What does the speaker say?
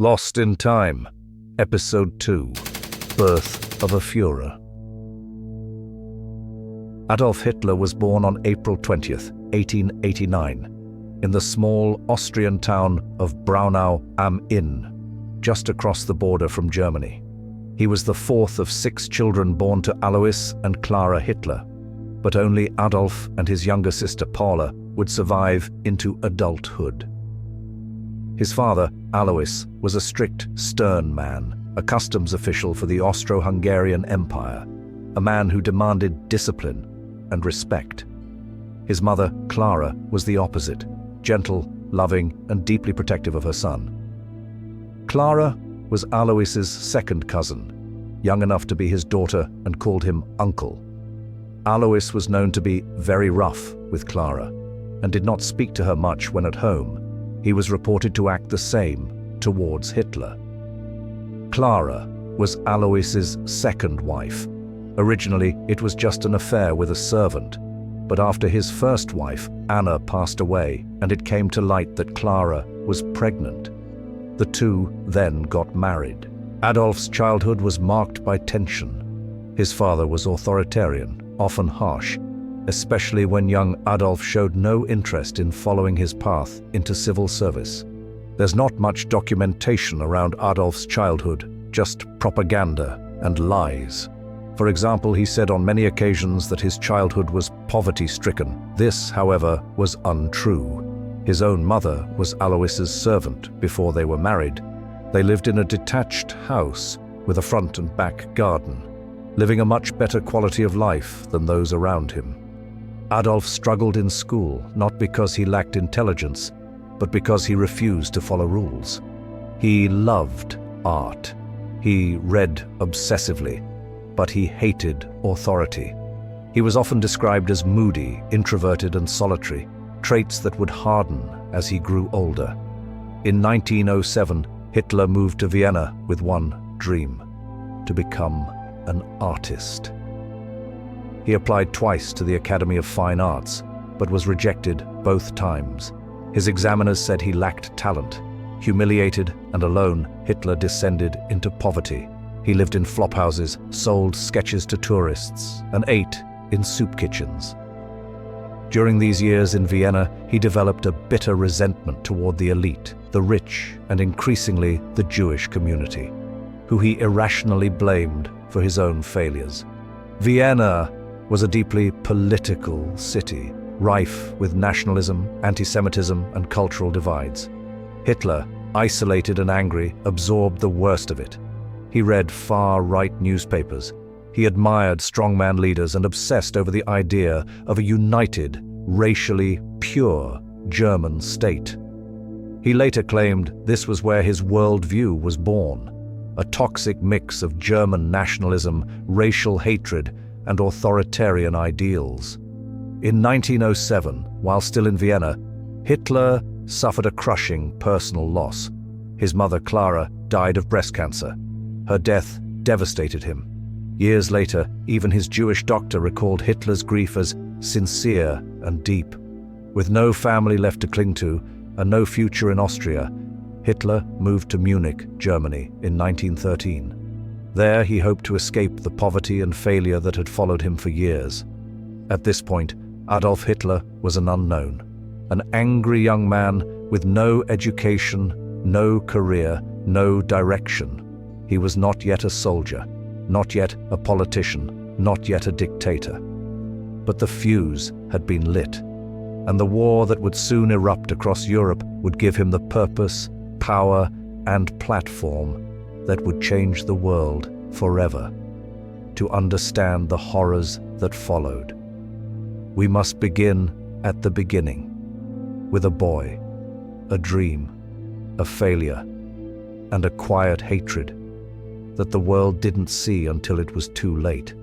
Lost in Time, Episode 2, Birth of a Fuhrer. Adolf Hitler was born on April 20th, 1889, in the small Austrian town of Braunau am Inn, just across the border from Germany. He was the fourth of 6 children born to Alois and Clara Hitler, but only Adolf and his younger sister Paula would survive into adulthood. His father, Alois, was a strict, stern man, a customs official for the Austro-Hungarian Empire, a man who demanded discipline and respect. His mother, Clara, was the opposite, gentle, loving, and deeply protective of her son. Clara was Alois's second cousin, young enough to be his daughter and called him uncle. Alois was known to be very rough with Clara and did not speak to her much when at home. He was reported to act the same towards Hitler. Clara was Alois's second wife. Originally, it was just an affair with a servant, but after his first wife, Anna, passed away, and it came to light that Clara was pregnant. The two then got married. Adolf's childhood was marked by tension. His father was authoritarian, often harsh, especially when young Adolf showed no interest in following his path into civil service. There's not much documentation around Adolf's childhood, just propaganda and lies. For example, he said on many occasions that his childhood was poverty-stricken. This, however, was untrue. His own mother was Alois's servant before they were married. They lived in a detached house with a front and back garden, living a much better quality of life than those around him. Adolf struggled in school, not because he lacked intelligence, but because he refused to follow rules. He loved art. He read obsessively, but he hated authority. He was often described as moody, introverted, and solitary, traits that would harden as he grew older. In 1907, Hitler moved to Vienna with one dream: to become an artist. He applied twice to the Academy of Fine Arts, but was rejected both times. His examiners said he lacked talent. Humiliated and alone, Hitler descended into poverty. He lived in flophouses, sold sketches to tourists, and ate in soup kitchens. During these years in Vienna, he developed a bitter resentment toward the elite, the rich, and increasingly the Jewish community, who he irrationally blamed for his own failures. Vienna was a deeply political city, rife with nationalism, anti-Semitism, and cultural divides. Hitler, isolated and angry, absorbed the worst of it. He read far-right newspapers. He admired strongman leaders and obsessed over the idea of a united, racially pure German state. He later claimed this was where his worldview was born, a toxic mix of German nationalism, racial hatred, and authoritarian ideals. In 1907, while still in Vienna, Hitler suffered a crushing personal loss. His mother, Clara, died of breast cancer. Her death devastated him. Years later, even his Jewish doctor recalled Hitler's grief as sincere and deep. With no family left to cling to and no future in Austria, Hitler moved to Munich, Germany, in 1913. There, he hoped to escape the poverty and failure that had followed him for years. At this point, Adolf Hitler was an unknown, an angry young man with no education, no career, no direction. He was not yet a soldier, not yet a politician, not yet a dictator. But the fuse had been lit, and the war that would soon erupt across Europe would give him the purpose, power, and platform that would change the world forever. To understand the horrors that followed, we must begin at the beginning, with a boy, a dream, a failure, and a quiet hatred that the world didn't see until it was too late.